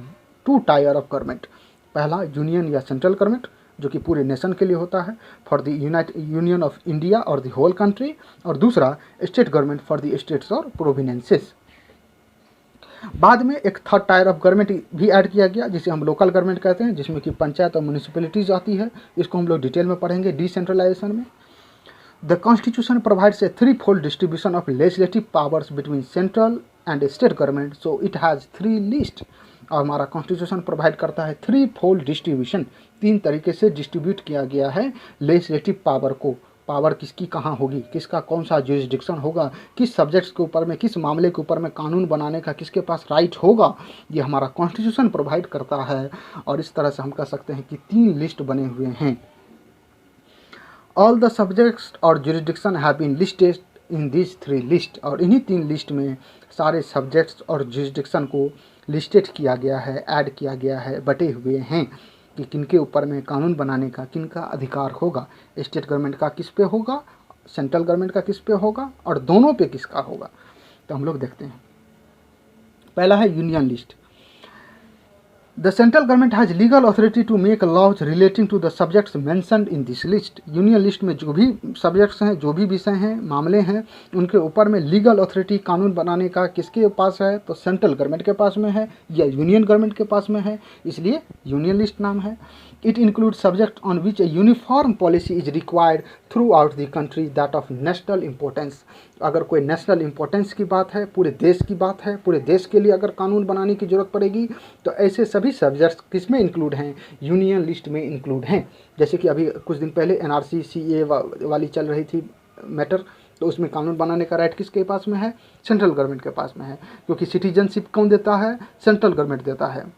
Speaker 1: 2 टायर ऑफ गवर्नमेंट। पहला यूनियन या सेंट्रल गवर्नमेंट जो कि पूरे नेशन के लिए होता है for the union of India और द होल कंट्री, और दूसरा state government for the states और प्रोविनेंसेस। बाद में एक थर्ड टायर ऑफ गवर्नमेंट भी ऐड किया गया जिसे हम लोकल गवर्नमेंट कहते हैं, जिसमें कि पंचायत और म्यूनिसिपैलिटीज आती है। इसको हम लोग डिटेल में पढ़ेंगे डिसेंट्रलाइजेशन में। The constitution provides a 3-fold distribution of legislative powers between central and state government, so it has 3 list. और हमारा कॉन्स्टिट्यूशन प्रोवाइड करता है 3-fold डिस्ट्रीब्यूशन, 3 तरीके से डिस्ट्रीब्यूट किया गया है लेजिस्लेटिव पावर को। पावर किसकी कहाँ होगी, किसका कौन सा जुरिस्डिक्शन होगा, किस सब्जेक्ट्स के ऊपर में, किस मामले के ऊपर में कानून बनाने का किसके पास राइट होगा, ये हमारा कॉन्स्टिट्यूशन प्रोवाइड करता है। और इस तरह से हम कह सकते हैं कि 3 लिस्ट बने हुए हैं। ऑल द सब्जेक्ट्स और jurisdiction have been listed in this 3 list, और इन्हीं 3 लिस्ट में सारे सब्जेक्ट्स और जुरिस्डिक्शन को लिस्टेड किया गया है, ऐड किया गया है, बटे हुए हैं कि किनके ऊपर में कानून बनाने का किनका अधिकार होगा, स्टेट गवर्नमेंट का किस पे होगा, सेंट्रल गवर्नमेंट का किस पे होगा, और दोनों पे किसका होगा। तो हम लोग देखते हैं। पहला है union list. The central government has legal authority to make laws relating to the subjects mentioned in this list. Union list में जो भी सब्जेक्ट्स हैं, जो भी विषय हैं, मामले हैं, उनके ऊपर में लीगल अथॉरिटी कानून बनाने का किसके पास है, तो सेंट्रल गवर्नमेंट के पास में है या यूनियन गवर्नमेंट के पास में है, इसलिए यूनियन लिस्ट नाम है। It include subject on which a uniform policy is required through out the country that of national importance. अगर कोई नेशनल इंपॉर्टेंस की बात है, पूरे देश की बात है, पूरे देश के लिए अगर कानून बनाने की जरूरत पड़ेगी, तो ऐसे सभी सब्जेक्ट्स किस में इंक्लूड हैं, यूनियन लिस्ट में इंक्लूड हैं। जैसे कि अभी कुछ दिन पहले NRC CA वाली चल रही थी मैटर, तो उसमें कानून बनाने का राइट किसके पास में है, सेंट्रल गवर्नमेंट के पास में है, क्योंकि सिटीजनशिप कौन देता है, सेंट्रल गवर्नमेंट देता है।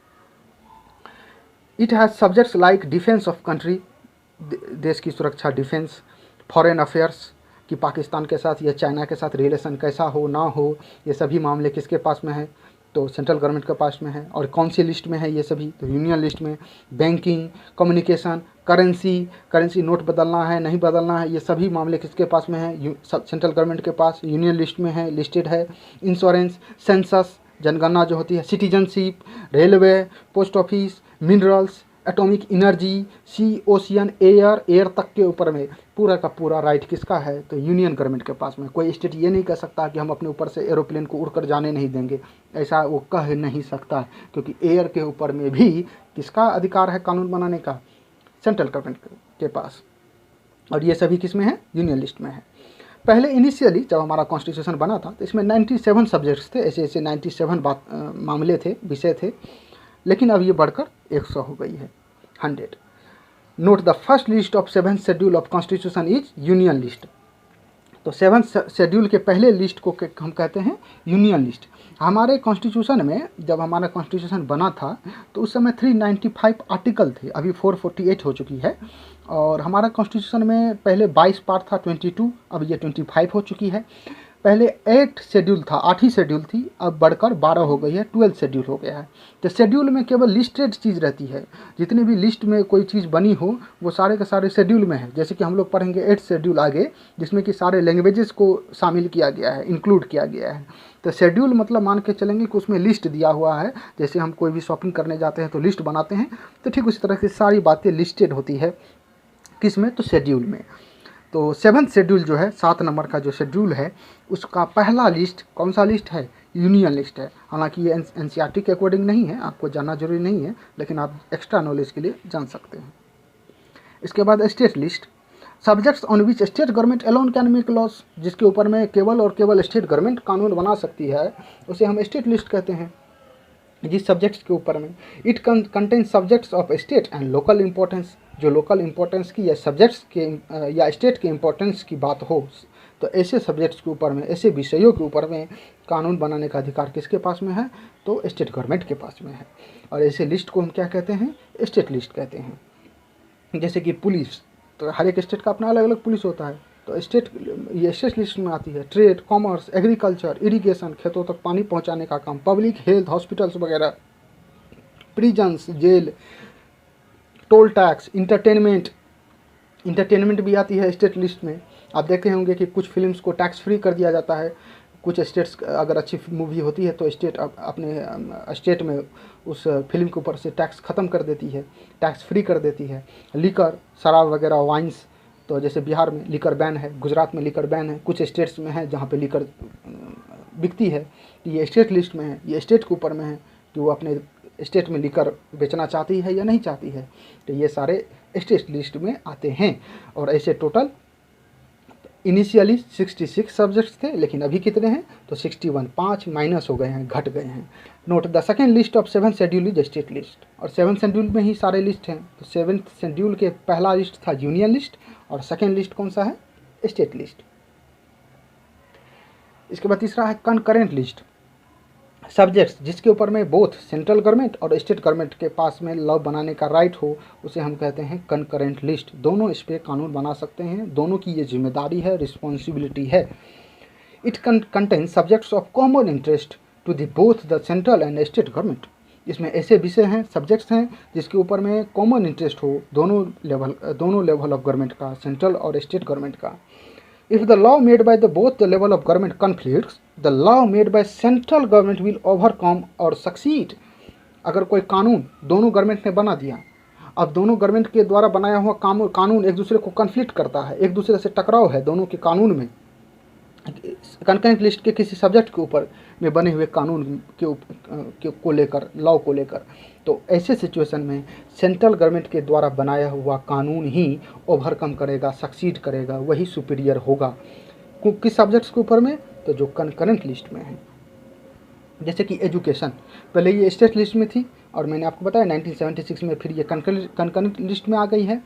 Speaker 1: It has subjects like defence of country, देश की सुरक्षा, डिफेंस, फॉरेन अफेयर्स कि पाकिस्तान के साथ या चाइना के साथ रिलेशन कैसा हो ना हो, ये सभी मामले किसके पास में है, तो सेंट्रल गवर्नमेंट के पास में है। और कौन सी लिस्ट में है ये सभी, तो यूनियन लिस्ट में। बैंकिंग, कम्युनिकेशन, करेंसी नोट बदलना है नहीं बदलना है, ये सभी मामले किसके पास में है, सेंट्रल गवर्नमेंट के पास, यूनियन लिस्ट में है, लिस्टेड है। इंश्योरेंस, सेंसस, जनगणना जो होती है, citizenship, railway, post office, minerals, atomic energy, sea, ocean, air तक के ऊपर में पूरा का पूरा राइट किसका है, तो यूनियन गवर्नमेंट के पास में। कोई स्टेट ये नहीं कह सकता कि हम अपने ऊपर से एरोप्लेन को उड़कर जाने नहीं देंगे, ऐसा वो कह नहीं सकता, क्योंकि एयर के ऊपर में भी किसका अधिकार है कानून बनाने का, सेंट्रल गवर्नमेंट के पास। और ये सभी किस में है, यूनियन लिस्ट में है। पहले इनिशियली जब हमारा कॉन्स्टिट्यूशन बना था तो इसमें 97 सब्जेक्ट्स थे, ऐसे ऐसे 97 मामले थे, विषय थे, लेकिन अब ये बढ़कर 100 हो गई है, 100। Note the first list of 7th schedule of constitution is union list. तो 7th शेड्यूल के पहले लिस्ट को हम कहते हैं यूनियन लिस्ट। हमारे कॉन्स्टिट्यूशन में जब हमारा कॉन्स्टिट्यूशन बना था तो उस समय 395 आर्टिकल थे, अभी 448 हो चुकी है। और हमारा कॉन्स्टिट्यूशन में पहले 22 पार्ट था, 22, अब ये 25 हो चुकी है। पहले 8 शेड्यूल था, 8 ही शेड्यूल थी, अब बढ़कर 12 हो गई है, 12 शेड्यूल हो गया है। तो शेड्यूल में केवल लिस्टेड चीज़ रहती है, जितनी भी लिस्ट में कोई चीज़ बनी हो वो सारे के सारे शेड्यूल में है। जैसे कि हम लोग पढ़ेंगे 8 शेड्यूल आगे, जिसमें कि सारे लैंग्वेजेस को शामिल किया गया है, इंक्लूड किया गया है। तो शेड्यूल मतलब मान के चलेंगे कि उसमें लिस्ट दिया हुआ है, जैसे हम कोई भी शॉपिंग करने जाते हैं तो लिस्ट बनाते हैं, तो ठीक उसी तरह से सारी बातें लिस्टेड होती है, किस में, तो शेड्यूल में। तो 7th शेड्यूल जो है, 7 नंबर का जो शेड्यूल है, उसका पहला लिस्ट कौन सा लिस्ट है, यूनियन लिस्ट है। हालांकि ये NCERT के अकॉर्डिंग नहीं है, आपको जानना जरूरी नहीं है, लेकिन आप एक्स्ट्रा नॉलेज के लिए जान सकते हैं। इसके बाद state list, subjects on which state government alone can make loss, जिसके ऊपर में केवल और केवल स्टेट गवर्नमेंट कानून बना सकती है, उसे हम स्टेट लिस्ट कहते हैं। जिस सब्जेक्ट्स के ऊपर में it contain subjects of state and local importance, जो लोकल इंपॉर्टेंस की या सब्जेक्ट्स के या स्टेट के इंपॉर्टेंस की बात हो, तो ऐसे सब्जेक्ट्स के ऊपर में, ऐसे विषयों के ऊपर में कानून बनाने का अधिकार किसके पास में है, तो स्टेट गवर्नमेंट के पास में है। और ऐसे लिस्ट को हम क्या कहते हैं, स्टेट लिस्ट कहते हैं। जैसे कि पुलिस, तो हर एक स्टेट का अपना अलग अलग पुलिस होता है, तो स्टेट ये स्टेट लिस्ट में आती है। ट्रेड, कॉमर्स, एग्रीकल्चर, इरिगेशन, खेतों तक पानी पहुंचाने का काम, पब्लिक हेल्थ, हॉस्पिटल्स वगैरह, प्रिजन्स, जेल, टोल टैक्स, इंटरटेनमेंट भी आती है स्टेट लिस्ट में। आप देखे होंगे कि कुछ फिल्म्स को टैक्स फ्री कर दिया जाता है, कुछ स्टेट्स अगर अच्छी मूवी होती है तो स्टेट अपने स्टेट में उस फिल्म के ऊपर से टैक्स ख़त्म कर देती है, टैक्स फ्री कर देती है। लीकर, शराब वगैरह, वाइन्स, तो जैसे बिहार में लीकर बैन है, गुजरात में लीकर बैन है, कुछ स्टेट्स में है जहाँ पे लीकर बिकती है। ये स्टेट लिस्ट में है, ये स्टेट के ऊपर में है कि वो अपने स्टेट में लीकर बेचना चाहती है या नहीं चाहती है। तो ये सारे स्टेट लिस्ट में आते हैं। और ऐसे टोटल इनिशियली 66 सब्जेक्ट्स थे, लेकिन अभी कितने हैं तो 61, 5 माइनस हो गए हैं, घट गए हैं। Note the second list of 7th schedule is state list, और 7th शेड्यूल में ही सारे लिस्ट हैं। तो 7th शेड्यूल के पहला लिस्ट था यूनियन लिस्ट, और सेकेंड लिस्ट कौन सा है, स्टेट लिस्ट। इसके बाद तीसरा है कनकरेंट लिस्ट, सब्जेक्ट्स जिसके ऊपर में बोथ सेंट्रल गवर्नमेंट और स्टेट गवर्नमेंट के पास में लॉ बनाने का राइट हो, उसे हम कहते हैं कनकरेंट लिस्ट। दोनों इस पर कानून बना सकते हैं, दोनों की ये जिम्मेदारी है, रिस्पॉन्सिबिलिटी है। It contain subjects of common interest to the both the central and state government. इसमें ऐसे विषय हैं, सब्जेक्ट्स हैं जिसके ऊपर में कॉमन इंटरेस्ट हो दोनों लेवल ऑफ गवर्नमेंट का, सेंट्रल और स्टेट गवर्नमेंट का। If the law made by both the level of government conflicts, the law made by central government will overcome or succeed. अगर कोई कानून दोनों गवर्नमेंट ने बना दिया, अब दोनों गवर्नमेंट के द्वारा बनाया हुआ कानून एक दूसरे को कन्फ्लिक्ट करता है, एक दूसरे से टकराव है दोनों के कानून में, कंकरेंट लिस्ट के किसी सब्जेक्ट के ऊपर में बने हुए कानून को लेकर, लॉ को लेकर, तो ऐसे सिचुएशन में सेंट्रल गवर्नमेंट के द्वारा बनाया हुआ कानून ही ओवरकम करेगा, सक्सीड करेगा, वही सुपीरियर होगा। किस सब्जेक्ट्स के ऊपर में, तो जो कंकरेंट लिस्ट में है। जैसे कि एजुकेशन, पहले ये स्टेट लिस्ट में थी, और मैंने आपको बताया 1976 में फिर ये कंकरेंट लिस्ट में आ गई है।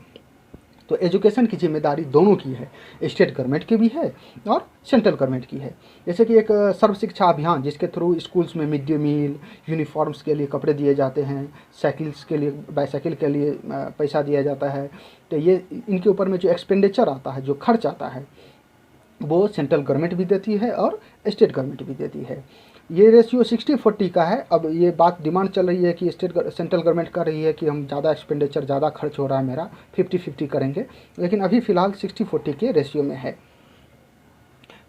Speaker 1: तो एजुकेशन की जिम्मेदारी दोनों की है, स्टेट गवर्नमेंट की भी है और सेंट्रल गवर्नमेंट की है। जैसे कि एक सर्व शिक्षा अभियान जिसके थ्रू स्कूल्स में मिड डे मील, यूनिफॉर्म्स के लिए कपड़े दिए जाते हैं, साइकिल्स के लिए, बाईसाइकिल के लिए पैसा दिया जाता है। तो ये इनके ऊपर में जो एक्सपेंडिचर आता है, जो खर्च आता है, वो सेंट्रल गवर्नमेंट भी देती है और स्टेट गवर्नमेंट भी देती है। ये रेशियो 60-40 का है। अब ये बात डिमांड चल रही है कि सेंट्रल गवर्नमेंट कर रही है कि हम ज़्यादा एक्सपेंडिचर, ज़्यादा खर्च हो रहा है मेरा, 50-50 करेंगे, लेकिन अभी फ़िलहाल 60-40 के रेशियो में है।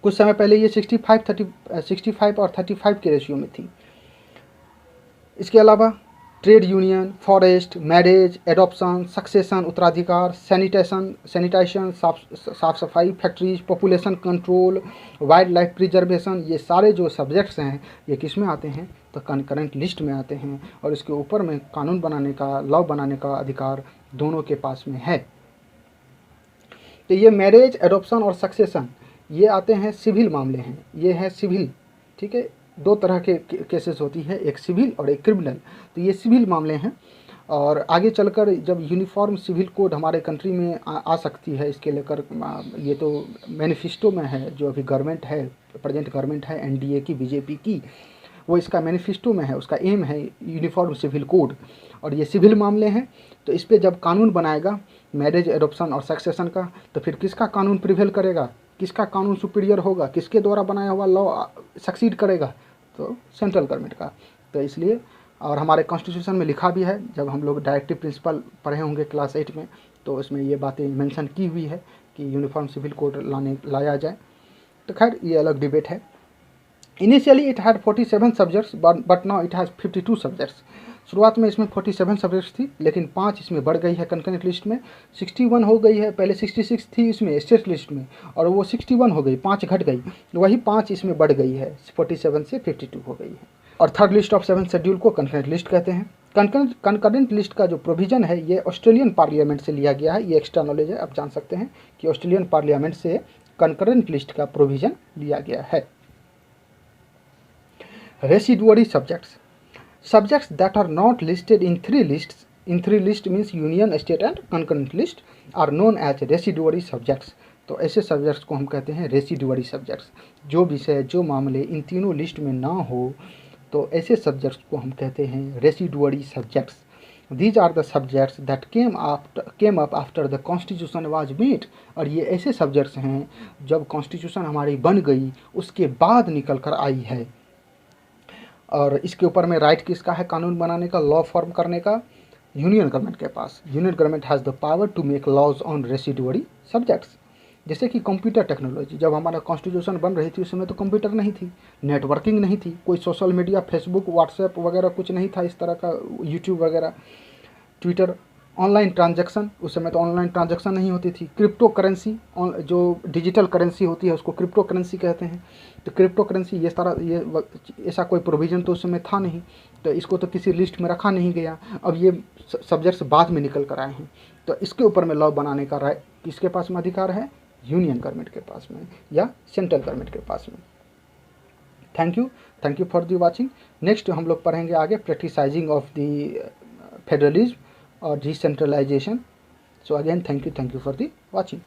Speaker 1: कुछ समय पहले ये 65 और 35 के रेशियो में थी। इसके अलावा trade union, forest, marriage, adoption, succession, उत्तराधिकार, सैनिटेशन, साफ सफाई, factories, population control, wild life preservation, ये सारे जो सब्जेक्ट्स हैं ये किस में आते हैं, तो कंकरेंट लिस्ट में आते हैं। और इसके ऊपर में कानून बनाने का, लॉ बनाने का अधिकार दोनों के पास में है। तो ये मैरिज, एडॉप्शन और सक्सेशन ये आते हैं, सिविल मामले हैं, ये है सिविल, ठीक है। दो तरह के केसेस होती है, एक सिविल और एक क्रिमिनल। तो ये सिविल मामले हैं, और आगे चलकर जब यूनिफॉर्म सिविल कोड हमारे कंट्री में आ सकती है, इसके लेकर ये तो मैनिफेस्टो में है, जो अभी गवर्नमेंट है, प्रेजेंट गवर्नमेंट है एनडीए की, बीजेपी की, वो इसका मैनिफेस्टो में है, उसका एम है यूनिफॉर्म सिविल कोड, और ये सिविल मामले हैं। तो इस पर जब कानून बनाएगा मैरिज, एडॉप्शन और सक्सेशन का, तो फिर किसका कानून प्रिवेल करेगा, किसका कानून सुपीरियर होगा, किसके द्वारा बनाया हुआ लॉ सक्सीड करेगा, तो सेंट्रल गवर्नमेंट का। तो इसलिए, और हमारे कॉन्स्टिट्यूशन में लिखा भी है, जब हम लोग डायरेक्टिव प्रिंसिपल पढ़े होंगे क्लास 8 में, तो इसमें ये बातें मेंशन की हुई है कि यूनिफॉर्म सिविल कोड लाया जाए। तो खैर ये अलग डिबेट है। Initially it had 47 subjects but now it has 52 subjects. शुरुआत में इसमें 47 सब्जेक्ट्स थी, लेकिन 5 इसमें बढ़ गई है कंकरेंट लिस्ट में, 61 हो गई है। पहले 66 थी इसमें स्टेट लिस्ट में, और वो 61 हो गई, 5 घट गई, वही 5 इसमें बढ़ गई है, 47 से 52 हो गई है। और third list of 7th schedule को कंकरेंट लिस्ट कहते हैं। कंकरेंट लिस्ट का जो प्रोविज़न है ये ऑस्ट्रेलियन पार्लियामेंट से लिया गया है। ये एक्स्ट्रा नॉलेज है, आप जान सकते हैं कि ऑस्ट्रेलियन पार्लियामेंट से कंकरेंट लिस्ट का प्रोविज़न लिया गया है। Residuary subjects that are not listed in three lists means union, state and concurrent list are known as residuary subjects। तो ऐसे सब्जेक्ट्स को हम कहते हैं रेसिडुअरी सब्जेक्ट्स। जो विषय, जो मामले इन तीनों लिस्ट में ना हो, तो ऐसे सब्जेक्ट्स को हम कहते हैं residuary subjects. These are the subjects that came up after the constitution was made। और ये ऐसे सब्जेक्ट्स हैं जब कॉन्स्टिट्यूशन हमारी बन गई उसके बाद निकल कर आई है। और इसके ऊपर में राइट किसका है कानून बनाने का, लॉ फॉर्म करने का, यूनियन गवर्नमेंट के पास। Union government has the power to make laws on residuary subjects. जैसे कि कंप्यूटर टेक्नोलॉजी, जब हमारा कॉन्स्टिट्यूशन बन रही थी उस समय तो कंप्यूटर नहीं थी, नेटवर्किंग नहीं थी, कोई सोशल मीडिया, फेसबुक, व्हाट्सएप वगैरह कुछ नहीं था इस तरह का, यूट्यूब वगैरह, ट्विटर, ऑनलाइन ट्रांजैक्शन, उस समय तो ऑनलाइन ट्रांजैक्शन नहीं होती थी, क्रिप्टो करेंसी, जो डिजिटल करेंसी होती है उसको क्रिप्टो करेंसी कहते हैं। तो क्रिप्टो करेंसी ये ऐसा कोई प्रोविज़न तो उस समय था नहीं, तो इसको तो किसी लिस्ट में रखा नहीं गया। अब ये सब्जेक्ट्स बाद में निकल कर आए हैं, तो इसके ऊपर में लॉ बनाने का राय किसके पास में अधिकार है? यूनियन गवर्नमेंट के पास में या सेंट्रल गवर्नमेंट के पास में। Thank you for the watching. Next हम लोग पढ़ेंगे आगे प्रैक्टिसाइजिंग ऑफ द फेडरलिज्म और decentralisation. So again thank you for the watching.